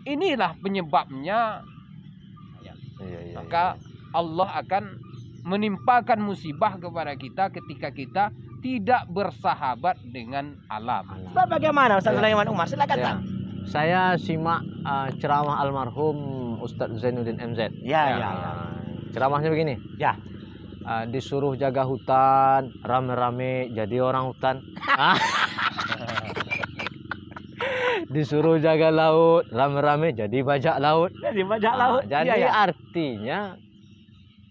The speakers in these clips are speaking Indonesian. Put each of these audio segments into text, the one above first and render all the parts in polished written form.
inilah penyebabnya. Maka Allah akan menimpakan musibah kepada kita ketika kita tidak bersahabat dengan alam. Ustaz bagaimana Ustaz Sulaiman Umar? Silakan Ustaz. Saya simak ceramah almarhum Ustadz Zainuddin MZ. Ceramahnya begini. Ya. Disuruh jaga hutan, rame-rame jadi orang hutan. Disuruh jaga laut, rame-rame jadi bajak laut. Jadi bajak laut. Jadi artinya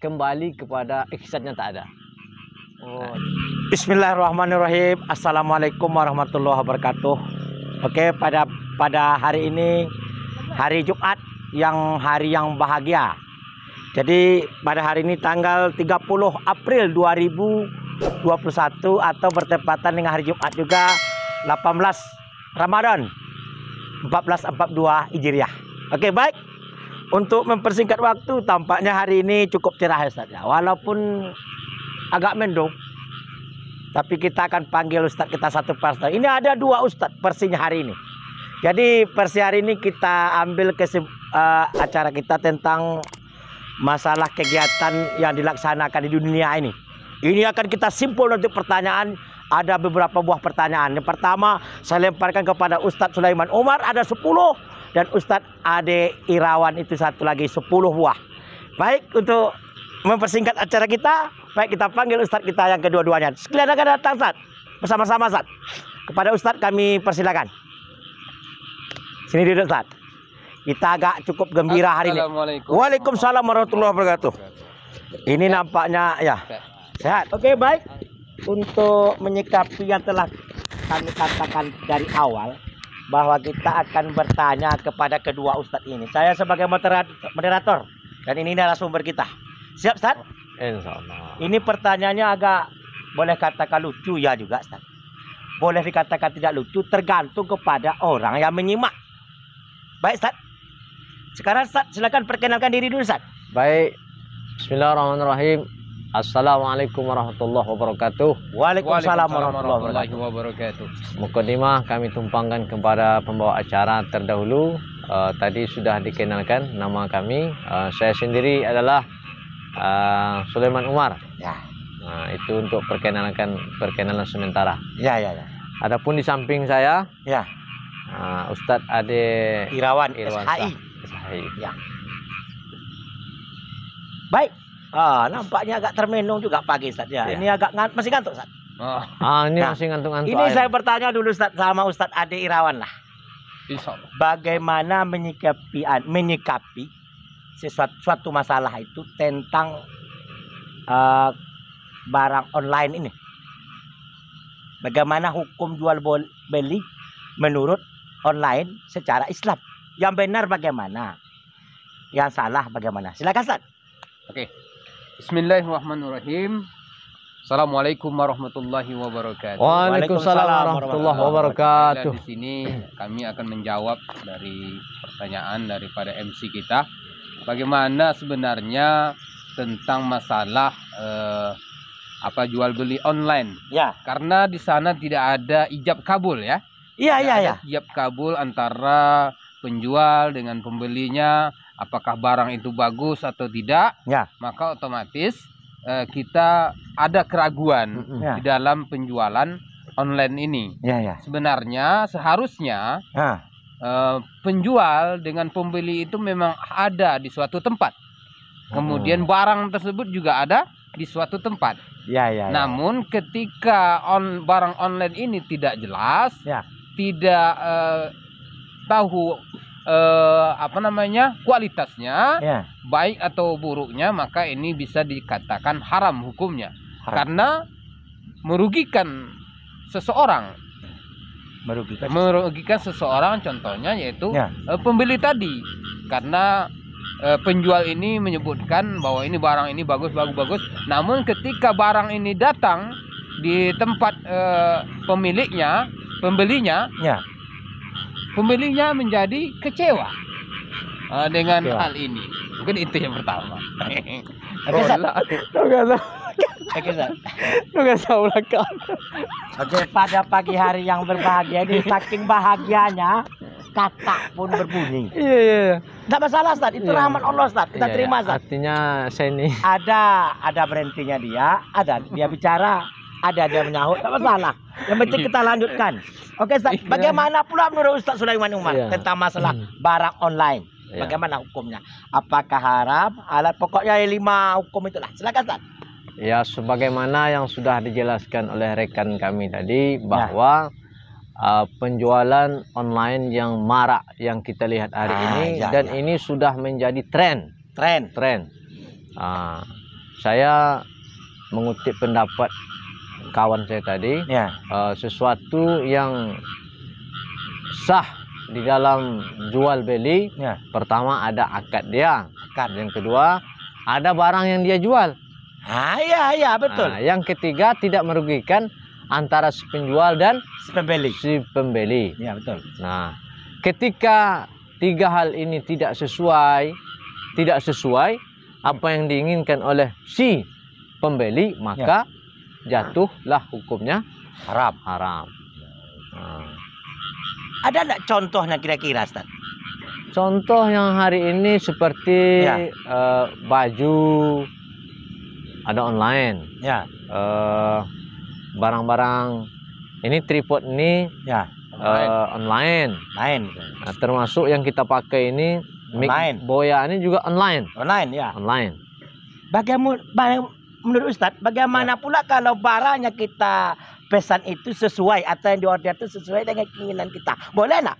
kembali kepada ihsannya tak ada. Bismillahirrahmanirrahim. Assalamualaikum warahmatullahi wabarakatuh. Oke, pada hari ini hari Jumat, hari yang bahagia. Jadi pada hari ini tanggal 30 April 2021 atau bertepatan dengan hari Jumat juga 18 Ramadan 1442 Hijriah. Oke, baik. Untuk mempersingkat waktu, tampaknya hari ini cukup cerah Ustaz ya. Walaupun agak mendung, tapi kita akan panggil Ustaz kita satu persatu. Ini ada dua Ustaz persinya hari ini. Jadi persi hari ini kita ambil acara kita tentang masalah kegiatan yang dilaksanakan di dunia ini. Ini akan kita simpul untuk pertanyaan. Ada beberapa buah pertanyaan. Yang pertama saya lemparkan kepada Ustadz Sulaiman Umar, ada 10. Dan Ustadz Ade Irawan itu satu lagi 10 buah. Baik, untuk mempersingkat acara kita, baik kita panggil Ustadz kita yang kedua-duanya. Sekalian akan datang Ustadz, bersama-sama Ustadz. Kepada Ustadz kami persilakan. Sini duduk Ustadz. Kita agak cukup gembira hari ini. Waalaikumsalam warahmatullahi wabarakatuh. Ini nampaknya ya sehat. Oke, baik. Untuk menyikapi yang telah kami katakan dari awal, bahwa kita akan bertanya kepada kedua Ustadz ini. Saya sebagai moderator dan ini adalah sumber kita. Siap Ustadz? Insyaallah. Ini pertanyaannya agak boleh katakan lucu ya juga Ustadz. Boleh dikatakan tidak lucu, tergantung kepada orang yang menyimak. Baik Ustadz. Sekarang Ustadz silakan perkenalkan diri dulu Ustadz. Baik. Bismillahirrahmanirrahim. Assalamualaikum warahmatullahi wabarakatuh. Waalaikumsalam warahmatullahi wabarakatuh. Mukadimah kami tumpangkan kepada pembawa acara terdahulu. Tadi sudah dikenalkan nama kami. Saya sendiri adalah Sulaiman Umar. Ya. Itu untuk perkenalan sementara. Ya. Adapun di samping saya, ya, Ustadz Ade Irawan SHI. Ya. Baik. Nampaknya agak termenung juga pagi Ustaz ya. Ini agak masih ngantuk Ustaz. Ini masih ngantuk-ngantuk. Ini saya bertanya dulu Ustaz sama Ustaz Ade Irawan lah. Bagaimana menyikapi suatu masalah itu tentang barang online ini? Bagaimana hukum jual beli menurut online secara Islam? Yang benar bagaimana? Yang salah bagaimana? Silakan Ustaz. Oke. Bismillahirrahmanirrahim. Assalamualaikum warahmatullahi wabarakatuh. Waalaikumsalam warahmatullahi wabarakatuh. Di sini kami akan menjawab dari pertanyaan daripada MC kita. Bagaimana sebenarnya tentang masalah jual beli online? Ya. Karena di sana tidak ada ijab kabul ya. Iya. Ijab kabul antara penjual dengan pembelinya. Apakah barang itu bagus atau tidak, ya, maka otomatis kita ada keraguan di dalam penjualan online ini. Ya. Sebenarnya seharusnya penjual dengan pembeli itu memang ada di suatu tempat. Kemudian barang tersebut juga ada di suatu tempat. Ya. Namun ketika barang online ini tidak jelas, tidak tahu kualitasnya, baik atau buruknya, maka ini bisa dikatakan haram hukumnya. Karena merugikan seseorang. Merugikan seseorang contohnya yaitu pembeli tadi. Karena penjual ini menyebutkan bahwa ini barang ini bagus. Namun ketika barang ini datang di tempat pembelinya, pembelinya menjadi kecewa dengan hal ini. Mungkin itu yang pertama. Oke, pada pagi hari yang berbahagia ini, saking bahagianya kakak pun berbunyi. Iya, iya. Tidak masalah Ustaz, itu Iya. rahmat Allah Ustaz, kita Iya, terima iya. Ustaz. Artinya saya ini Ada berhentinya dia, ada dia bicara, ada dia menyahut, tak masalah. Yang penting kita lanjutkan. Oke Ustaz, Iya. bagaimana pula menurut Ustaz Sulaiman Umar Iya. tentang masalah barang online? Iya. Bagaimana hukumnya? Apakah haram? Alat pokoknya 5 hukum itulah. Silakan Ustaz. ya sebagaimana yang sudah dijelaskan oleh rekan kami tadi bahwa penjualan online yang marak yang kita lihat hari ini dan ini sudah menjadi tren. Saya mengutip pendapat kawan saya tadi, sesuatu yang sah di dalam jual beli, pertama ada akad dia, yang kedua ada barang yang dia jual. Iya betul. Yang ketiga tidak merugikan antara si penjual dan si pembeli. Iya betul. Nah, ketika 3 hal ini tidak sesuai apa yang diinginkan oleh si pembeli, maka jatuhlah hukumnya haram. Ada enggak contohnya kira-kira Ustaz? Contoh yang hari ini seperti baju ada online. Barang-barang ini tripod ini online. Nah, termasuk yang kita pakai ini mic Boya ini juga online. Online. Bagaimana menurut Ustaz, bagaimana pula kalau barangnya kita pesan itu sesuai atau yang diorder itu sesuai dengan keinginan kita? Boleh enggak?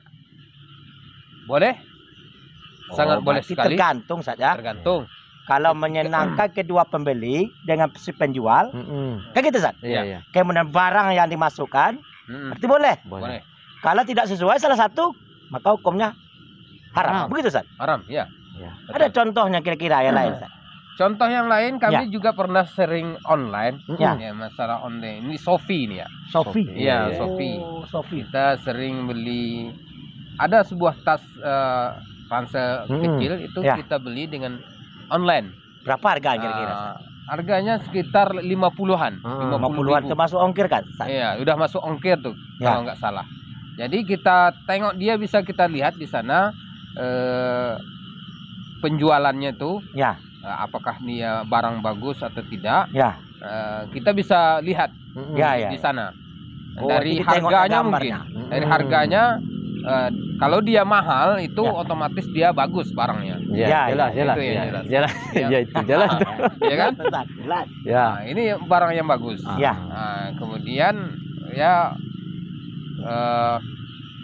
Boleh. Sangat boleh sekali. Tergantung saja. Tergantung. Kalau menyenangkan kedua pembeli dengan si penjual, kayak gitu Ustaz. Iya. Kemudian barang yang dimasukkan, berarti boleh. Kalau tidak sesuai salah satu, maka hukumnya haram. Begitu Ustaz? Haram, ya. Ada contohnya kira-kira yang lain Ustaz? Contoh yang lain kami juga pernah sering online. Masalah online. Ini Shopee ini ya. Shopee. Iya, Shopee. Kita sering beli, ada sebuah tas ransel kecil itu kita beli dengan online. Berapa harganya kira-kira? Harganya sekitar 50-an. 50-an termasuk ongkir kan? Iya, udah masuk ongkir tuh kalau nggak salah. Jadi kita tengok dia, bisa kita lihat di sana penjualannya tuh. Apakah dia barang bagus atau tidak? Kita bisa lihat di sana. Dari harganya mungkin. Dari harganya, kalau dia mahal itu otomatis dia bagus barangnya. Jelas. Ya kan? Nah, ini barang yang bagus. Kemudian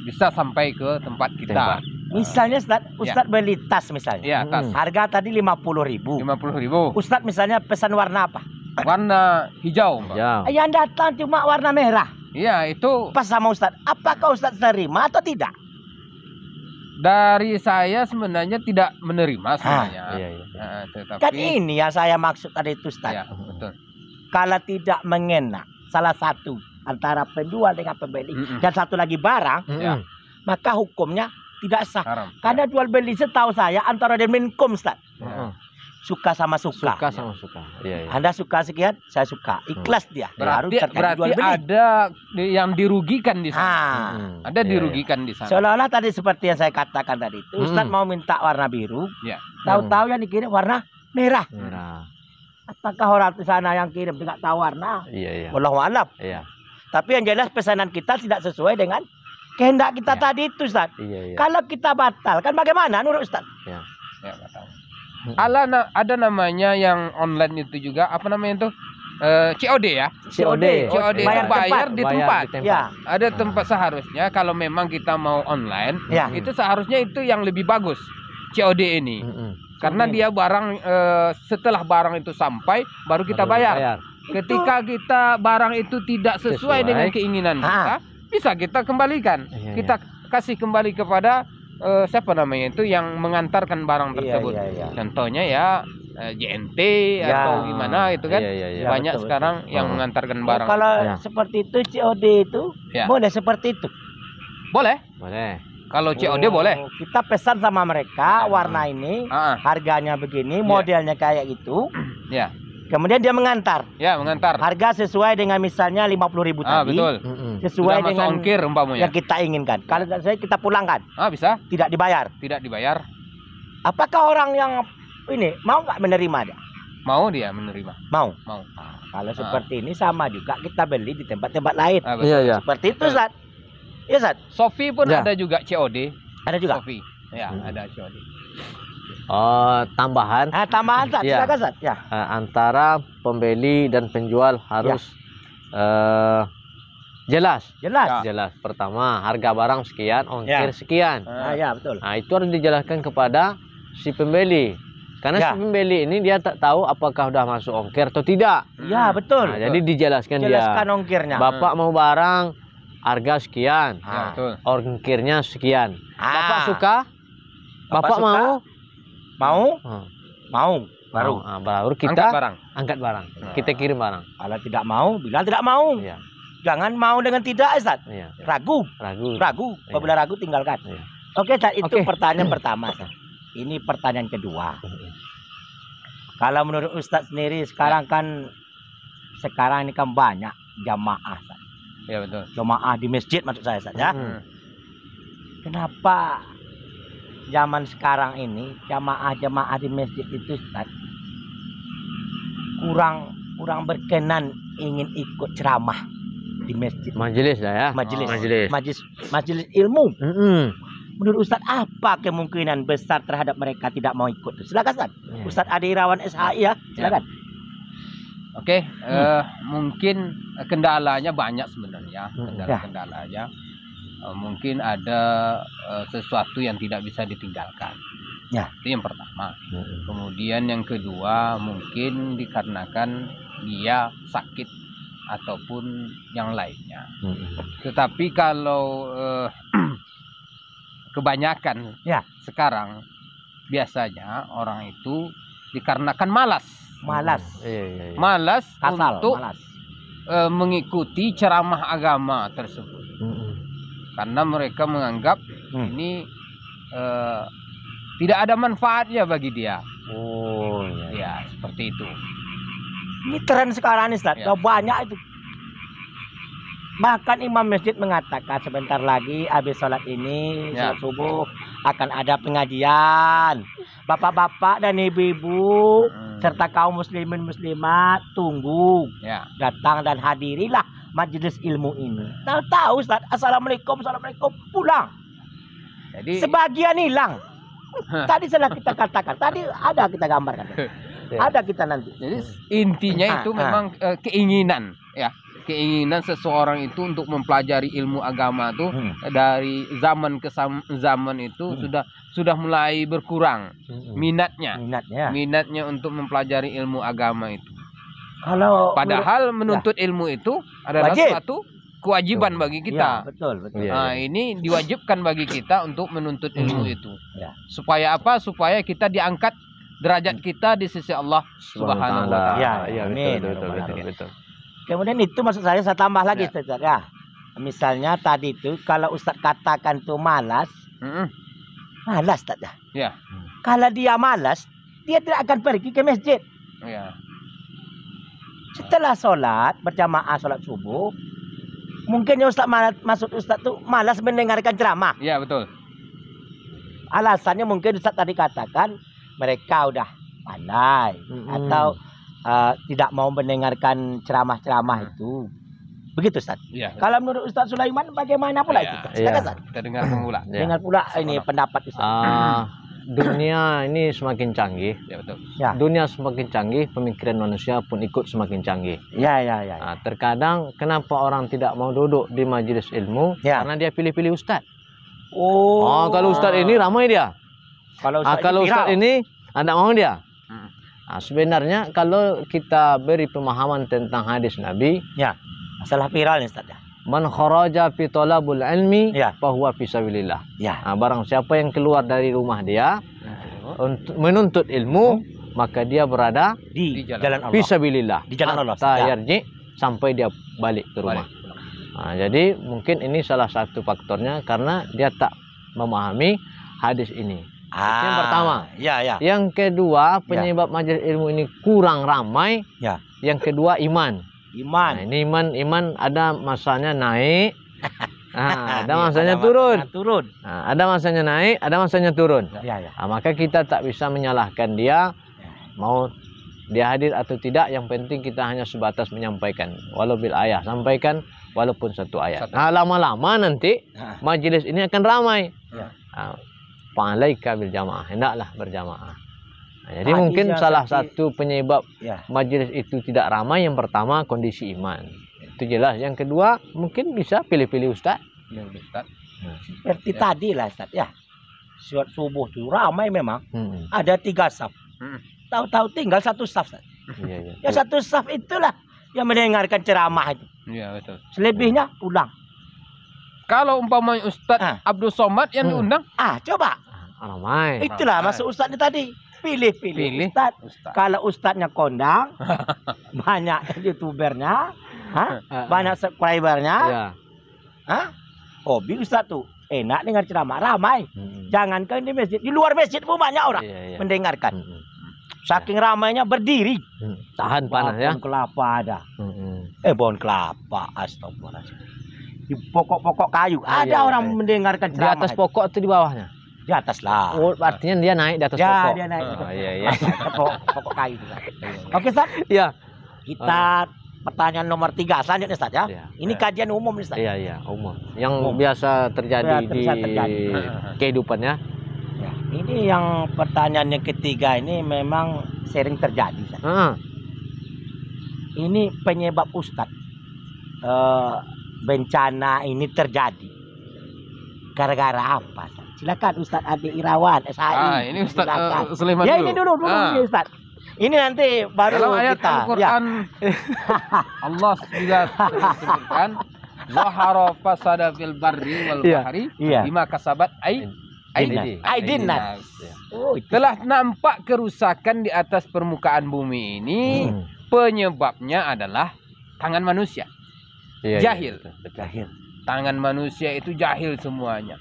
bisa sampai ke tempat kita. Misalnya Ustaz beli tas misalnya. Tas. Harga tadi 50.000. 50.000. Ustaz misalnya pesan warna apa? Warna hijau, Mbak. Yang datang cuma warna merah. Iya, itu pas sama Ustaz. Apakah Ustaz terima atau tidak? Dari saya sebenarnya tidak menerima sebenarnya. Tetapi kan ini yang saya maksud tadi itu Ustaz. Betul. Kalau tidak mengena salah satu antara penjual dengan pembeli dan satu lagi barang, maka hukumnya tidak sah. Haram. Karena jual beli setahu saya antara dia minkum Ustaz. Suka sama suka. Anda suka sekian, saya suka. Ikhlas dia. Berarti ada yang dirugikan di sana. Ada dirugikan di sana. Seolah-olah tadi seperti yang saya katakan tadi itu, Ustaz mau minta warna biru, tahu-tahu yang dikirim warna merah. Apakah orang di sana yang kirim tidak tahu warna? Wallahu a'lam. Tapi yang jelas pesanan kita tidak sesuai dengan kehendak kita tadi itu Ustaz. Kalau kita batalkan bagaimana menurut Ustaz? Batal. Ada namanya yang online itu juga, apa namanya itu? COD ya. COD bayar di tempat. Ada Hmm. tempat seharusnya kalau memang kita mau online, itu seharusnya itu yang lebih bagus COD ini. Karena dia barang setelah barang itu sampai baru kita bayar. Ketika kita barang itu tidak sesuai dengan keinginan kita, bisa kita kembalikan. Kita kasih kembali kepada siapa namanya itu yang mengantarkan barang tersebut. Contohnya ya JNT atau gimana itu kan. Banyak sekarang yang mengantarkan barang. Kalau seperti itu COD itu boleh seperti itu. Boleh. Kalau COD boleh. Kita pesan sama mereka warna ini, harganya begini, modelnya kayak gitu. Kemudian dia mengantar. Ya, mengantar. Harga sesuai dengan misalnya 50.000 tadi. Betul. Sesuai Sudah masuk dengan ongkir umpamanya. yang kita inginkan. Kalau saya kita pulangkan, Bisa? tidak dibayar. Tidak dibayar. Apakah orang yang ini mau nggak menerima dia? Mau dia menerima. Mau. Mau. Kalau seperti ini sama juga kita beli di tempat-tempat lain. Betul. Iya, iya. Seperti itu, Zat. Iya, Zat. Shopee pun Ya. ada juga COD. Ada juga. Shopee. Ya, ada COD. Tambahan Tambahan, Zat. Ya. Silakan, Zat. Ya. antara pembeli dan penjual harus jelas. Jelas. Jelas. Pertama, harga barang sekian, ongkir Ya. sekian. Ya, betul. Nah, itu harus dijelaskan kepada si pembeli. Karena Ya. si pembeli ini dia tak tahu apakah sudah masuk ongkir atau tidak. Ya, betul. Nah, jadi dijelaskan Jelaskan dia. ongkirnya. Bapak mau barang harga sekian, Ya, betul. ongkirnya sekian. Bapak Ah. suka? Bapak suka? mau? Mau? Ah, Mau. Baru. baru kita Angkat barang. angkat barang. Nah. Kita kirim barang. Kalau tidak mau, bilang tidak mau. Iya, Jangan mau dengan tidak, Zat. iya. Ragu. Ragu. Ragu. Apabila ragu, tinggalkan. Iya. Oke, Zat. Itu Oke. pertanyaan pertama, Zat. Ini pertanyaan kedua. Kalau menurut Ustadz sendiri sekarang ini kan banyak jamaah, Zat. Ya, betul. Jamaah di masjid maksud saya, Zat, ya. Hmm. Kenapa zaman sekarang ini jamaah-jamaah di masjid itu, Ustaz, kurang berkenan ingin ikut ceramah di masjid, Majelis lah ya. majelis, Majelis. majelis ilmu. Mm-mm. Menurut Ustaz, apa kemungkinan besar terhadap mereka tidak mau ikut? Silakan, Ustaz. Ya. Ustaz Adi Irawan SHI, ya. Silakan. Oke, mungkin kendalanya banyak sebenarnya. Kendalanya mungkin ada sesuatu yang tidak bisa ditinggalkan. Ya. Itu yang pertama. Kemudian yang kedua mungkin dikarenakan dia sakit ataupun yang lainnya. Tetapi kalau kebanyakan Ya. sekarang biasanya orang itu dikarenakan malas. Iya. Malas Kasal, untuk malas. mengikuti ceramah agama tersebut. Karena mereka menganggap ini tidak ada manfaatnya bagi dia. Oh, iya. Ya, seperti itu. Ini tren sekarang nih, Ustaz. Ya. Banyak itu. Bahkan imam masjid mengatakan sebentar lagi habis sholat ini, Ya. sholat subuh, akan ada pengajian. Bapak-bapak dan ibu-ibu serta kaum muslimin muslimat tunggu, Ya. datang dan hadirilah majelis ilmu ini. Tahu Ustaz, assalamualaikum, pulang. Jadi Sebagian hilang. Tadi sudah kita katakan, tadi ada kita gambarkan. Ada kita nanti. jadi intinya itu memang keinginan, ya. Keinginan seseorang itu untuk mempelajari ilmu agama itu dari zaman ke zaman itu sudah mulai berkurang minatnya. Minatnya untuk mempelajari ilmu agama itu. Kalau Padahal menuntut ilmu itu adalah Wajib. suatu kewajiban bagi kita. Ya, betul. Iya. Nah, ini diwajibkan bagi kita untuk menuntut ilmu itu. Ya. Supaya apa? Supaya kita diangkat derajat kita di sisi Allah Subhanahu wa taala. Ya, Iya, amin. betul. Kemudian itu maksud saya tambah lagi, Ya. Ustaz. Ya. Misalnya tadi itu kalau Ustaz katakan tuh malas, malas Ustaz. Ya. Kalau dia malas, dia tidak akan pergi ke masjid. Ya. Setelah sholat berjamaah sholat subuh, mungkin Ustaz maksud Ustaz tuh malas mendengarkan ceramah. Ya, betul. Alasannya mungkin Ustaz tadi katakan mereka udah pandai atau tidak mau mendengarkan ceramah-ceramah itu. Begitu Ustaz. Ya. Kalau menurut Ustaz Sulaiman bagaimana pula itu? Ustaz? Silakan, Ustaz. Kita dengarkan pula. Ya. Dengar pula ini pendapat Ustaz. Dunia ini semakin canggih. Ya, betul. Ya. Dunia semakin canggih, pemikiran manusia pun ikut semakin canggih. Ya. Terkadang kenapa orang tidak mau duduk di majelis ilmu? Ya. Karena dia pilih-pilih ustaz. Oh. Kalau ustaz ini ramai dia. Kalau Ustaz, Kalau ini ustaz viral. ini tidak mau dia. Sebenarnya kalau kita beri pemahaman tentang hadis Nabi, masalah viral nih Ustaz. man kharaja fi talabul ilmi Ya. fahuwa fi sabilillah. Ya. Barang siapa yang keluar dari rumah dia untuk menuntut ilmu, maka dia berada Di jalan jalan fi Allah. sabilillah. Di jalan Allah. Hatta Ya. yarji, sampai dia balik ke rumah. Jadi mungkin ini salah satu faktornya karena dia tak memahami hadis ini. Itu yang pertama. Ya, ya. Yang kedua, penyebab majelis ilmu ini kurang ramai. Ya. Yang kedua, iman. Iman. Nah, ini iman ada masanya naik. Nah, ada masanya turun. Nah, ada masanya naik, ada masanya turun. Ya, ya. Nah, maka kita tak bisa menyalahkan dia mau dia hadir atau tidak. Yang penting kita hanya sebatas menyampaikan. Walau bil ayah, sampaikan walaupun satu ayat. Nah, lama-lama nanti majelis ini akan ramai. Ya. Fa'alaika bil jamaah, hendaklah berjamaah. Nah, jadi Hadis mungkin yang salah tadi- satu penyebab Ya. majelis itu tidak ramai, yang pertama kondisi iman. Itu jelas. Yang kedua mungkin bisa pilih-pilih ustaz. Ya, Ustaz. Seperti tadi lah Ustaz ya. Sholat subuh tuh ramai memang. Ada 3 saf. Tahu-tahu tinggal 1 saf. Ustaz. Iya, iya. Ya 1 saf itulah yang mendengarkan ceramah itu. Iya, betul. Selebihnya pulang. Kalau umpamanya Ustaz Abdul Somad yang diundang, Coba. Ramai. Itulah Ramai. maksud Ustaz tadi. Pilih Pilih Ustaz. Ustaz. Kalau Ustaznya kondang, banyak youtubernya, banyak subscribernya, Ya. hobi Ustaz tuh. Enak dengar ceramah, ramai. Jangankan di masjid, di luar masjid pun banyak orang Iya, iya. mendengarkan. Saking ramainya berdiri. Tahan panas ya. Pohon kelapa ada. Pohon kelapa, astagfirullahaladzim. Di pokok-pokok kayu ada iya, orang iya. mendengarkan Di ceramah. atas pokok atau di bawahnya? Di atas lah. Oh, artinya dia naik di atas Ya, pokok. dia naik. Oh, iya, iya. Pokok kayu. Oke, Ustaz. Iya. Kita pertanyaan nomor 3 selanjutnya Ustaz ya. Iya. Ini kajian umum nih Ustaz. Iya, iya, umum. Yang Umum. biasa terjadi Biasa terjadi. di kehidupannya. Ya, ini yang pertanyaan yang ketiga ini memang sering terjadi Ustaz. Ini penyebab Ustaz bencana ini terjadi gara-gara apa Ustaz? Silakan Ustaz Adi Irawan SHI. Ini Ustaz Silakan. Sulaiman Ya dulu. ini dulu ini Ustaz. Ini nanti baru Dalam ayat kita. Al-Quran Allah juga sebutkan zahara fasada fil barri wal bahri bima kasabat aydin nas. Oh, Telah nampak kerusakan di atas permukaan bumi ini, penyebabnya adalah tangan manusia. Iya, Jahil. Betul. jahil. Tangan manusia itu jahil semuanya.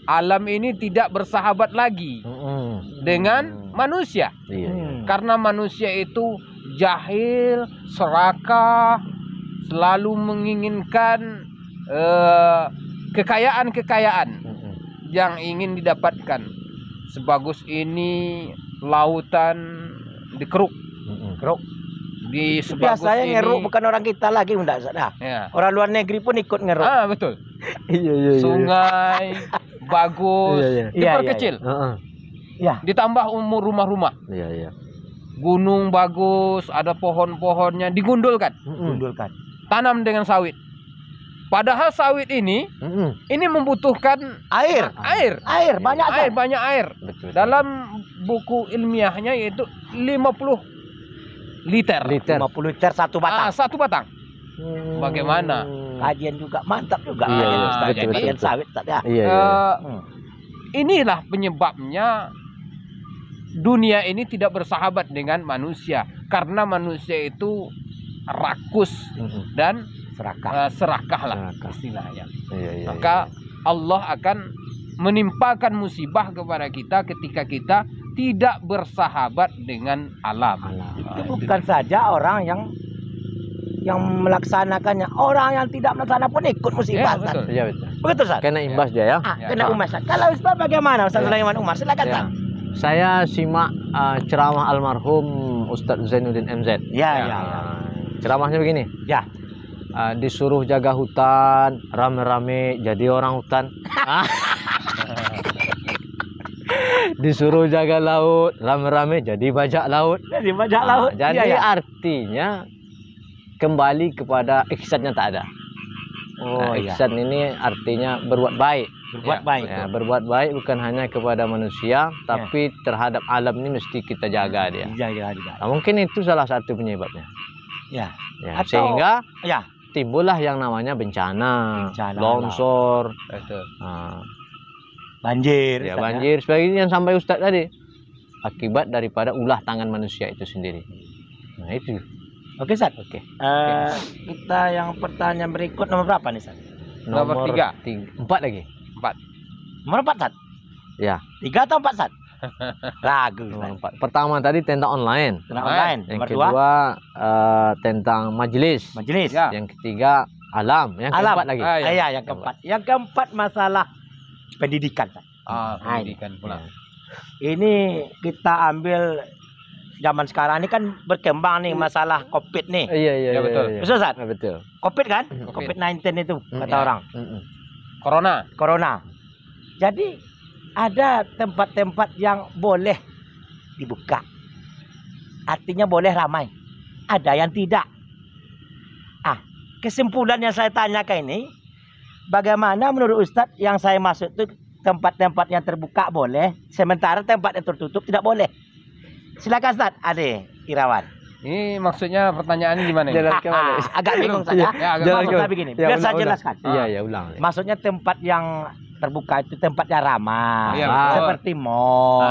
Alam ini tidak bersahabat lagi dengan manusia. Iya. Karena manusia itu jahil, serakah, selalu menginginkan kekayaan-kekayaan yang ingin didapatkan. Sebagus ini lautan dikeruk. Keruk. Di sebagus Biasanya ini ngeruk bukan orang kita lagi enggak Ustaz. ya. Orang luar negeri pun ikut ngeruk. Betul. Iya. Sungai bagus diperkecil. Ya. Ditambah umur rumah-rumah. Iya. Gunung bagus, ada pohon-pohonnya digundulkan. Gundulkan. Tanam dengan sawit. Padahal sawit ini membutuhkan Air, banyak air, Ustaz. banyak air. Betul. Dalam buku ilmiahnya yaitu 50 liter. 50 liter satu batang. Satu batang. Bagaimana? Kajian juga mantap juga. Iya, Kajian iya, Ustaz. betul, Kajian betul. sawit Ustaz ya. Iya. Inilah penyebabnya dunia ini tidak bersahabat dengan manusia, karena manusia itu rakus dan serakah lah istilahnya. Iya. Maka Allah akan menimpakan musibah kepada kita ketika kita tidak bersahabat dengan alam. Itu bukan saja orang yang melaksanakannya, orang yang tidak melaksanakan pun ikut musibah. Ya, Ustaz. betul. Iya, betul. Begitu Ustaz? Kena imbas dia ya. Kena umat Ustaz. Kalau Ustaz bagaimana Ustaz Sulaiman Umar? Silakan Ya. Ustaz. Saya simak ceramah almarhum Ustadz Zainuddin MZ. Ya. Ceramahnya begini. Ya. Disuruh jaga hutan, rame-rame jadi orang hutan. Disuruh jaga laut, rame-rame jadi bajak laut. Jadi bajak laut. Jadi Iya, ya. artinya kembali kepada ihsannya tak ada. Ihsan ini artinya berbuat baik. Berbuat baik. Ya, berbuat baik bukan hanya kepada manusia, tapi terhadap alam ini mesti kita jaga dia. Jaga. Nah, mungkin itu salah satu penyebabnya. Ya. Ya, Atau- sehingga Ya. timbullah yang namanya bencana, longsor, Banjir. ya Ustaz, banjir, sebagainya yang sampai Ustadz tadi. Akibat daripada ulah tangan manusia itu sendiri. Nah itu. Oke Ustaz. Oke. Kita yang pertanyaan berikut nomor berapa nih Ustaz? Nomor 3. 4 lagi. 4. Nomor 4 Ustaz? Ya. 3 atau 4 Ustaz? Ragu. Nomor Ustaz. 4. Pertama tadi tentang online. Tentang online. Yang Nomor 2, kedua tentang majelis. majelis. Ya. Yang ketiga alam. Yang Alam. keempat lagi. Ah, ya. Iya, yang keempat. Yang keempat masalah pendidikan. Ustaz. Pendidikan pula. Ya. Ini kita ambil zaman sekarang ini kan berkembang nih masalah COVID nih. Iya, iya, Ya, betul. iya. Betul, Ustaz? Betul. COVID kan? Covid. COVID-19 itu kata Ya. orang. Corona. Corona. Jadi ada tempat-tempat yang boleh dibuka. Artinya boleh ramai. Ada yang tidak. Kesimpulan yang saya tanyakan ini, bagaimana menurut Ustadz yang saya maksud itu tempat-tempat yang terbuka boleh, sementara tempat yang tertutup tidak boleh. Silakan Ustadz, Ade Irawan. Ini maksudnya pertanyaannya gimana ini? Jalan ke mana? Agak bingung saja. Ya, agak Jalan Maksud ke- saya begini, Ya, biar saya ulang. jelaskan. Iya, ya ulang. Maksudnya tempat yang terbuka itu tempatnya ramah, Iya, betul. seperti mall,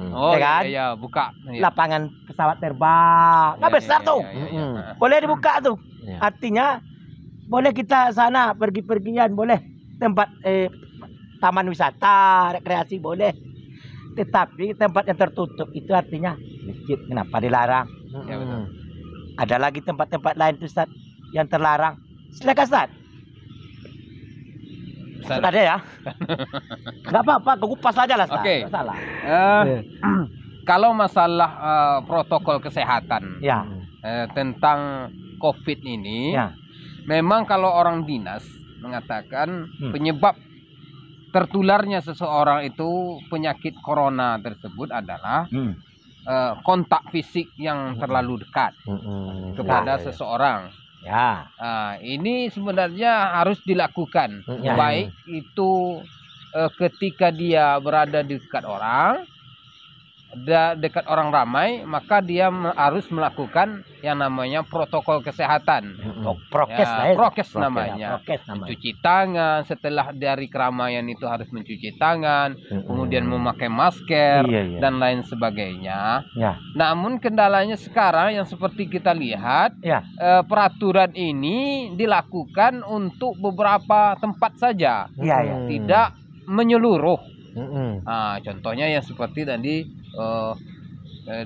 Oh, Ya kan? iya, buka. Iya. lapangan pesawat terbang, nggak Iya, besar iya, tuh, iya, iya, iya. boleh dibuka tuh. Ya. Artinya boleh kita sana pergi-pergian, boleh tempat taman wisata, rekreasi boleh. Tetapi tempat yang tertutup itu artinya masjid. Kenapa dilarang? Ya, betul. Ada lagi tempat-tempat lain tuh Ustaz yang terlarang. Silakan Ustaz. Ustaz. Ustaz ada ya? Enggak apa-apa, kupas aja lah Ustaz. Oke. Nggak salah. Eh, Kalau masalah protokol kesehatan Ya, tentang COVID ini, ya. memang kalau orang dinas mengatakan penyebab tertularnya seseorang itu penyakit corona tersebut adalah kontak fisik yang terlalu dekat kepada Ya. seseorang. Ya. Ini sebenarnya harus dilakukan, Ya. baik itu ketika dia berada di dekat orang, dekat orang ramai, maka dia harus melakukan yang namanya protokol kesehatan. Prokes Ya, lah ya. prokes Ya, namanya. prokes namanya. Mencuci tangan, setelah dari keramaian itu harus mencuci tangan, kemudian memakai masker Iya, iya. dan lain sebagainya. Ya. Namun kendalanya sekarang yang seperti kita lihat, Ya. peraturan ini dilakukan untuk beberapa tempat saja, Iya, ya. tidak menyeluruh. Contohnya yang seperti tadi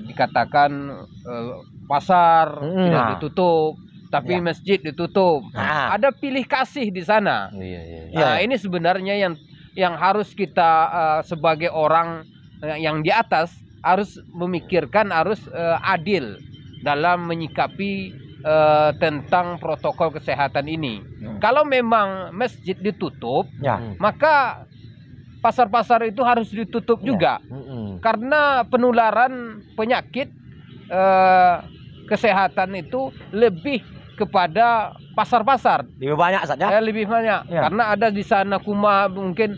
dikatakan pasar tidak Nah. ditutup, tapi Ya. masjid ditutup. Nah. Ada pilih kasih di sana. Iya, iya. Ya. Ini sebenarnya yang harus kita sebagai orang yang di atas harus memikirkan, harus adil dalam menyikapi tentang protokol kesehatan ini. Kalau memang masjid ditutup, Ya. maka pasar-pasar itu harus ditutup juga, karena penularan penyakit kesehatan itu lebih kepada pasar-pasar. Lebih banyak saja. Lebih banyak, Ya. karena ada di sana mungkin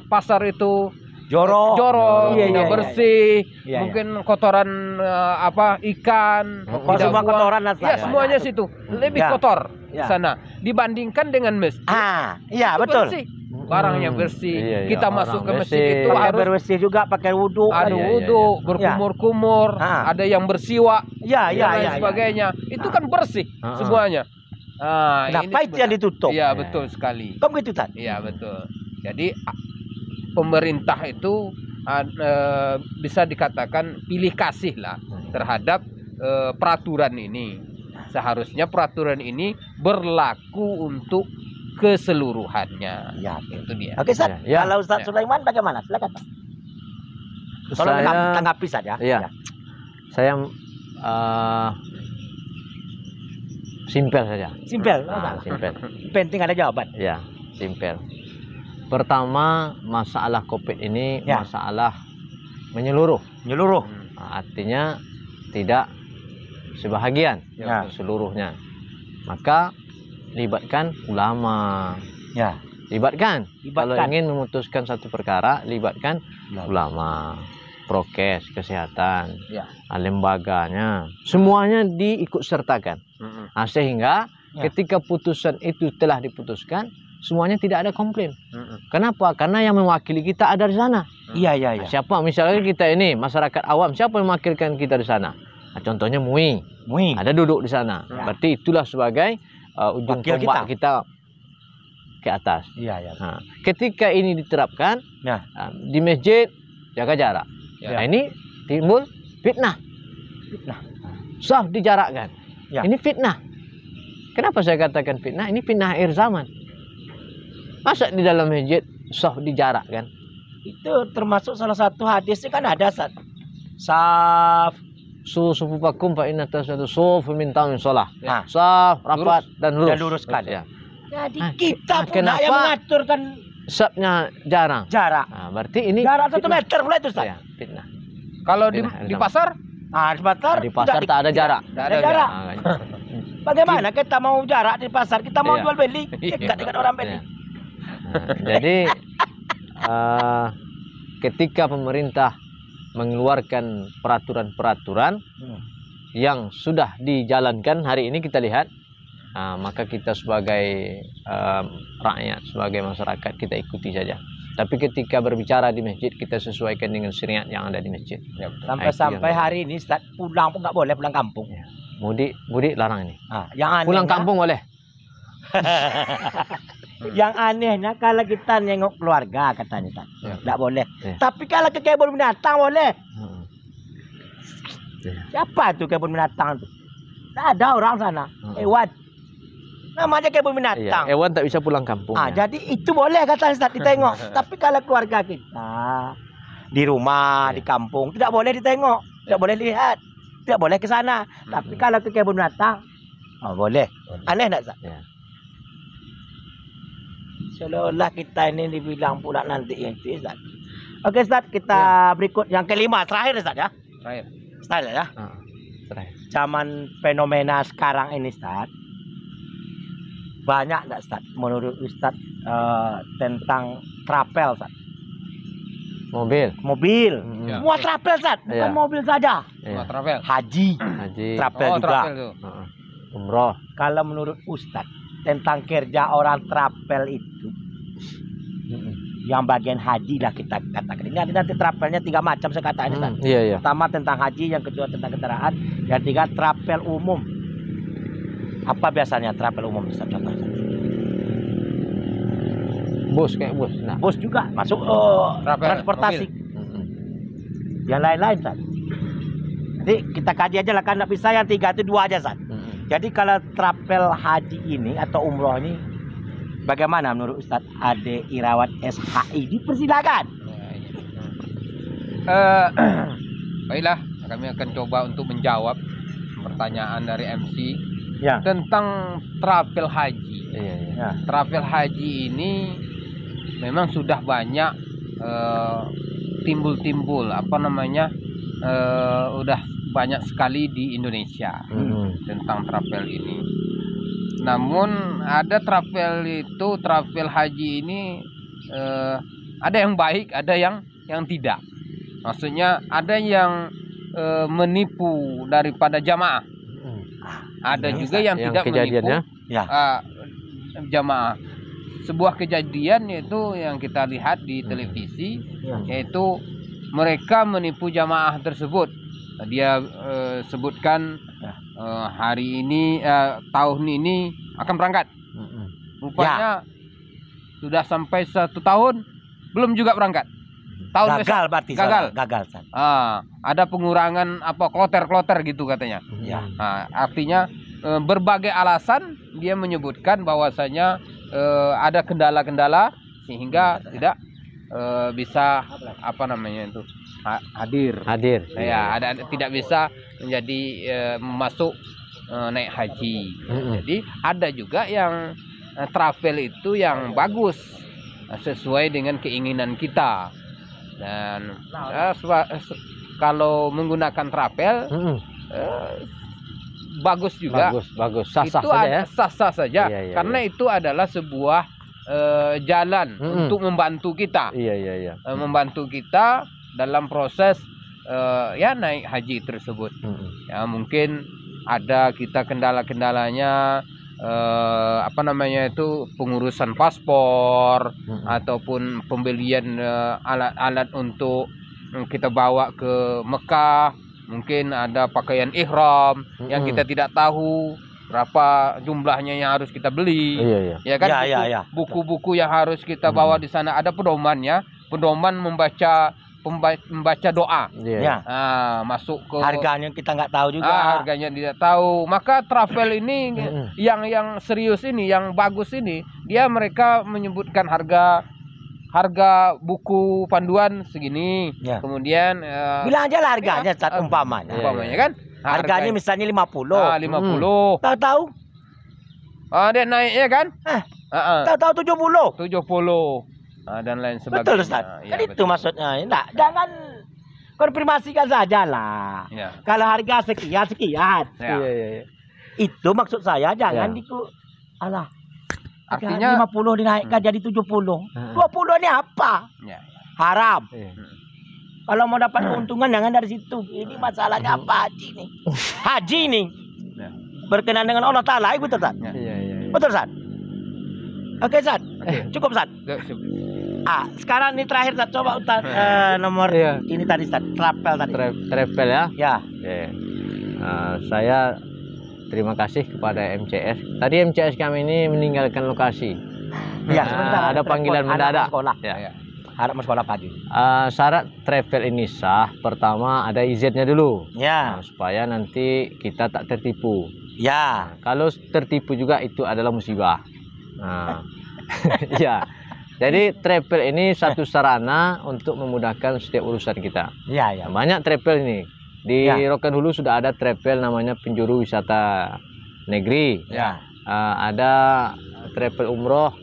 pasar itu Iya, jorok, tidak iya, iya. bersih, Iya, mungkin kotoran ikan, Oh, tidak semua buang. kotoran lah, Ya, Ustaz. semuanya situ lebih Ya. kotor di Ya. sana dibandingkan dengan masjid. Iya Itu betul. bersih. Barangnya bersih. Iya, iya, Kita orang masuk ke masjid bersih. itu Pakai harus bersih juga, pakai wudhu. ada Iya, iya, wudhu, iya. berkumur-kumur, Ah. ada yang bersiwak, Ya, dan ya, lain ya. sebagainya. Itu kan bersih semuanya. Kenapa itu yang ditutup? Iya, betul sekali. Kok begitu Tan? Iya, betul. Jadi pemerintah itu bisa dikatakan pilih kasih lah terhadap peraturan ini. Seharusnya peraturan ini berlaku untuk keseluruhannya. Ya. Itu dia. Oke, Ustaz. Ya. Kalau Ustaz Ya. Sulaiman bagaimana? Silakan. Tolong tanggapi saja. Iya. Saya simpel saja. Simpel. Simpel. Penting ada jawaban. Ya, simpel. Pertama, masalah COVID ini Ya. masalah menyeluruh. Menyeluruh. Artinya tidak sebahagian, Ya. seluruhnya. Maka libatkan ulama. Ya. Libatkan. Kalau Libatkan. ingin memutuskan satu perkara, libatkan ulama, prokes kesehatan, Ya. lembaganya, semuanya diikut sertakan. Sehingga Ya. ketika putusan itu telah diputuskan, semuanya tidak ada komplain. Mm-mm. Kenapa? Karena yang mewakili kita ada di sana. Iya, iya, iya. Siapa? Misalnya kita ini masyarakat awam, siapa yang mewakilkan kita di sana? Contohnya MUI, Mui. ada duduk di sana. Ya. Berarti itulah sebagai ujung Wakil tombak kita ke atas. Iya, iya. Nah, ketika ini diterapkan Ya. di masjid jaga jarak. Ya. Nah, ini timbul fitnah. Fitnah. Saf dijarakkan. Ya. Ini fitnah. Kenapa saya katakan fitnah? Ini fitnah akhir zaman. Masa di dalam masjid saf dijarakkan? Itu termasuk salah satu hadisnya kan ada Ustaz. Saf. Sufufakum fa inna tasadu sufu min tamin shalah. Nah. Saf, rapat dan lurus. Dan luruskan. Ya. Jadi Nah, kita pula kenapa yang mengaturkan safnya jarang? jarak. Nah, berarti ini Jarak 1 fitnah. meter pula itu Ustaz. Ya, fitnah. Kalau di, Fitnah, di sama. pasar Di pasar, Di pasar tak ada jarak. Tidak ada jarak. Nah, kan. Bagaimana kita mau jarak di pasar? Kita mau Iya. jual beli, Iya. dekat-dekat orang beli. Ya. Nah, jadi ketika pemerintah mengeluarkan peraturan-peraturan yang sudah dijalankan hari ini kita lihat, maka kita sebagai rakyat, sebagai masyarakat kita ikuti saja. Tapi ketika berbicara di masjid kita sesuaikan dengan syariat yang ada di masjid. ya, betul. Sampai-sampai hari ini Ustaz, pulang pun nggak boleh pulang kampung. Mudik larang ini. Yang anehnya, Pulang kampung boleh. Yang anehnya kalau kita nengok keluarga katanya Ustaz, Ya. nggak boleh. Ya. Tapi kalau ke kebun binatang boleh. Hmm. Siapa tuh kebun binatang tuh? Tidak ada orang sana. Hewan. Namanya kebun Iya, binatang. hewan tak bisa pulang kampung. ya. Jadi itu boleh kata Ustaz ditengok. Tapi kalau keluarga kita di rumah, di kampung tidak boleh ditengok, tidak boleh lihat, tidak boleh ke sana. Tapi kalau ke kebun binatang, boleh. Aneh tak Ustaz? Ya. Seolah-olah kita ini dibilang pula nanti itu Ustaz. Oke Ustaz, kita berikut yang kelima terakhir Ustaz ya. Terakhir. Ustaz ya. Terakhir. Zaman fenomena sekarang ini Ustaz, banyak enggak Ustaz menurut Ustaz tentang trapel Ustaz? Mobil. Mobil. Ya. Semua trapel Ustaz, bukan Iya. mobil saja. Semua Iya. travel. Haji, Haji. trapel juga. Travel tuh. Umroh. Kalau menurut Ustaz tentang kerja orang trapel itu, yang bagian haji lah kita katakan. Ini ada nanti trapelnya 3 macam saya katakan Ustaz. Iya, iya. Pertama tentang haji, yang kedua tentang kendaraan, yang ketiga trapel umum. Apa biasanya trapel umum Ustaz? Contoh Ustaz. Bus kayak bus. Nah. Bus juga masuk Trapel, transportasi. Mm-mm. Yang lain-lain Ustaz. Jadi kita kaji aja lah, kan nggak bisa yang 3 itu 2 aja Ustaz. Mm-mm. Jadi kalau trapel haji ini atau umroh ini bagaimana menurut Ustaz Ade Irawat SHI? Dipersilakan. Baiklah, kami akan coba untuk menjawab pertanyaan dari MC Ya. tentang travel haji. Iya, iya. Ya. Travel haji ini memang sudah banyak timbul-timbul apa namanya, udah banyak sekali di Indonesia tentang travel ini. Namun ada travel haji ini ada yang baik, ada yang tidak. Maksudnya ada yang menipu daripada jamaah, ada Ini juga yang tidak kejadiannya. menipu jamaah. Sebuah kejadian yaitu yang kita lihat di televisi, yaitu mereka menipu jamaah tersebut. Dia sebutkan hari ini, tahun ini akan berangkat. Rupanya sudah sampai 1 tahun belum juga berangkat. Tahun Gagal berarti. gagal. Gagal Ustaz. Ada pengurangan apa kloter gitu katanya. Ya. Artinya berbagai alasan dia menyebutkan bahwasanya ada kendala-kendala sehingga tidak bisa apa namanya itu hadir. Ya, tidak bisa menjadi masuk naik haji. Jadi ada juga yang travel itu yang bagus sesuai dengan keinginan kita. Dan kalau menggunakan travel bagus juga. Bagus. Sah-sah Itu saja ya. sah-sah saja. Iya, Karena itu adalah sebuah jalan untuk membantu kita. Iya. Membantu kita dalam proses ya naik haji tersebut. Ya mungkin ada kita kendala-kendalanya apa namanya itu pengurusan paspor ataupun pembelian alat-alat untuk kita bawa ke Mekah. Mungkin ada pakaian ihram yang kita tidak tahu berapa jumlahnya yang harus kita beli. Iya. Ya kan, Ya. buku-buku yang harus kita bawa di sana, ada pedomannya, pedoman membaca membaca doa. Iya. Ya. Masuk ke Harganya kita nggak tahu juga. harganya tidak tahu. Maka travel ini yang serius ini, yang bagus ini, mereka menyebutkan harga buku panduan segini. Ya. Kemudian Bilang aja lah harganya, Ustaz, umpamanya. umpamanya kan. Harganya misalnya 50. 50. Tahu-tahu Dia naiknya kan? tahu-tahu 70. 70. Dan lain sebagainya. Betul, Ustaz. Kan itu maksudnya. Nah, jangan konfirmasikan saja lah. Ya. Kalau harga sekian. Ya. Iya. Itu maksud saya, jangan Ya. alah. Artinya 50 dinaikkan jadi 70. 20 ini apa? ya. Haram. Iya. Kalau mau dapat keuntungan jangan dari situ. Ini masalahnya apa haji nih? Haji nih. Ya. Berkenan dengan Allah Ta'ala. Betul, Ustaz? Ya. Iya. Betul, Ustaz? Oke, Ustaz. Cukup, Ustaz. Sekarang ini terakhir, Ustaz. Coba, Ustaz, nomor Iya. ini tadi, Ustaz. Travel tadi. Travel ya. Ya. Oke. Saya terima kasih kepada MCS. Tadi MCS kami ini meninggalkan lokasi. Ya, Nah, sebentar. ada panggilan Anak mendadak. Sekolah. Ya. Harap mau sekolah pagi. Syarat travel ini sah, pertama ada izinnya dulu. Ya. Supaya nanti kita tak tertipu. Ya. Kalau tertipu juga itu adalah musibah. Nah, ya. Jadi travel ini satu sarana untuk memudahkan setiap urusan kita. Ya, ya. Banyak travel ini. Di Ya. Rokan Hulu sudah ada travel namanya penjuru wisata negeri. Ya. Ada travel umroh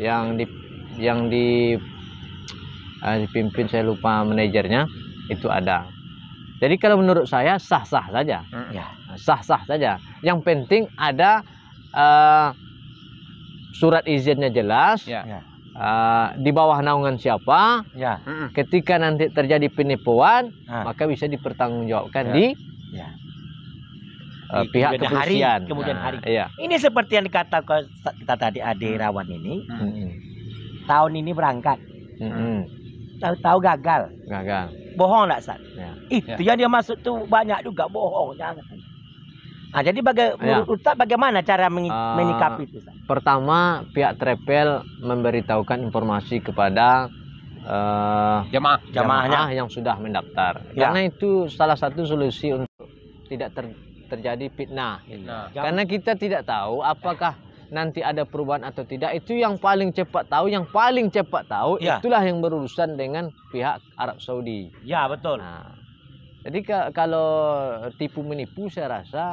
yang dipimpin, saya lupa manajernya, itu ada. Jadi kalau menurut saya sah-sah saja. Ya. Sah-sah saja. Yang penting ada surat izinnya jelas. Ya. Ya. Di bawah naungan siapa. Ya. Ketika nanti terjadi penipuan, Ah. maka bisa dipertanggungjawabkan Ya. di Ya. Di pihak kemudian hari, kepolisian. kemudian hari. Iya. Ini seperti yang dikatakan kita tadi Ade Rawan ini. Mm-mm. Tahun ini berangkat. Mm-mm. Tahu-tahu gagal. Gagal. Bohong enggak, Ustaz? Ya. Itu yang dia masuk tuh banyak juga bohong. Jangan. Jadi menurut Ustaz bagaimana cara menyikapi itu, Ustaz? Pertama, pihak travel memberitahukan informasi kepada Jamaah. jamaah yang sudah mendaftar. Ya. Karena itu salah satu solusi untuk tidak terjadi fitnah. Nah, Karena kita tidak tahu apakah nanti ada perubahan atau tidak. Itu yang paling cepat tahu. Yang paling cepat tahu Ya. itulah yang berurusan dengan pihak Arab Saudi. Ya, betul. Nah, jadi kalau tipu menipu saya rasa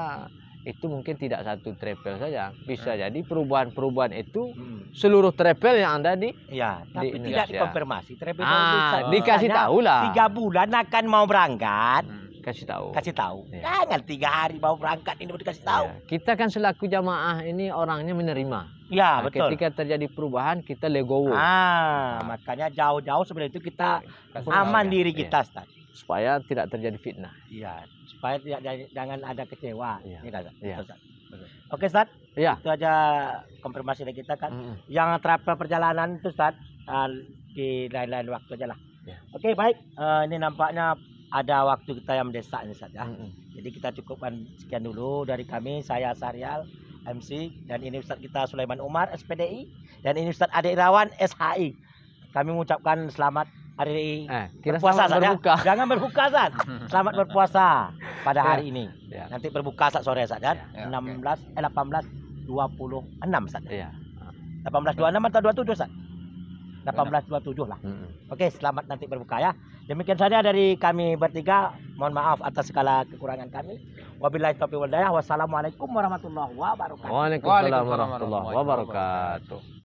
itu mungkin tidak satu travel saja. Bisa jadi perubahan-perubahan itu seluruh travel yang ada di Ya, tapi di tidak Indonesia. dikonfirmasi. Travel dahulu, Ustaz. Dikasih Misalnya, tahu lah. 3 bulan akan mau berangkat. Kasih tahu. Kasih tahu. Ya. Jangan 3 hari mau berangkat ini baru dikasih tahu. Ya, kita kan selaku jamaah ini orangnya menerima. Ya, Nah, betul. ketika terjadi perubahan kita legowo Makanya jauh-jauh sebelum itu kita kasih aman tahu, diri ya. kita, Ustaz. supaya tidak terjadi fitnah. Iya, supaya jangan ada kecewa. Iya. Ini kan, Ustaz. Iya. Betul, Ustaz. Oke, Ustaz. Ya. Itu aja konfirmasi dari kita kan. Mm-mm. Yang travel perjalanan itu, Ustaz, di lain-lain waktu aja lah. Ya. Oke, baik. Ini nampaknya ada waktu kita yang mendesak ini, Ustaz, ya. Mm-mm. Jadi kita cukupkan sekian dulu dari kami. Saya Saryal MC dan ini Ustaz kita Sulaiman Umar SPDI dan ini Ustaz Ade Irawan SHI. Kami mengucapkan selamat hari Kira berpuasa, selamat Ustaz, ya. berbuka. Jangan berbuka, Ustaz. Selamat berpuasa pada hari ini. Ya. Nanti berbuka saat sore, Ustaz, ya. Ya, 18:26 Ustaz. Iya. 18:26 atau 27, Ustaz? 18:27 lah. Mm-mm. Oke, selamat nanti berbuka ya. Demikian saja dari kami bertiga. Mohon maaf atas segala kekurangan kami. Wabillahi taufiq wal hidayah. Wassalamualaikum warahmatullahi wabarakatuh. Waalaikumsalam warahmatullahi wabarakatuh.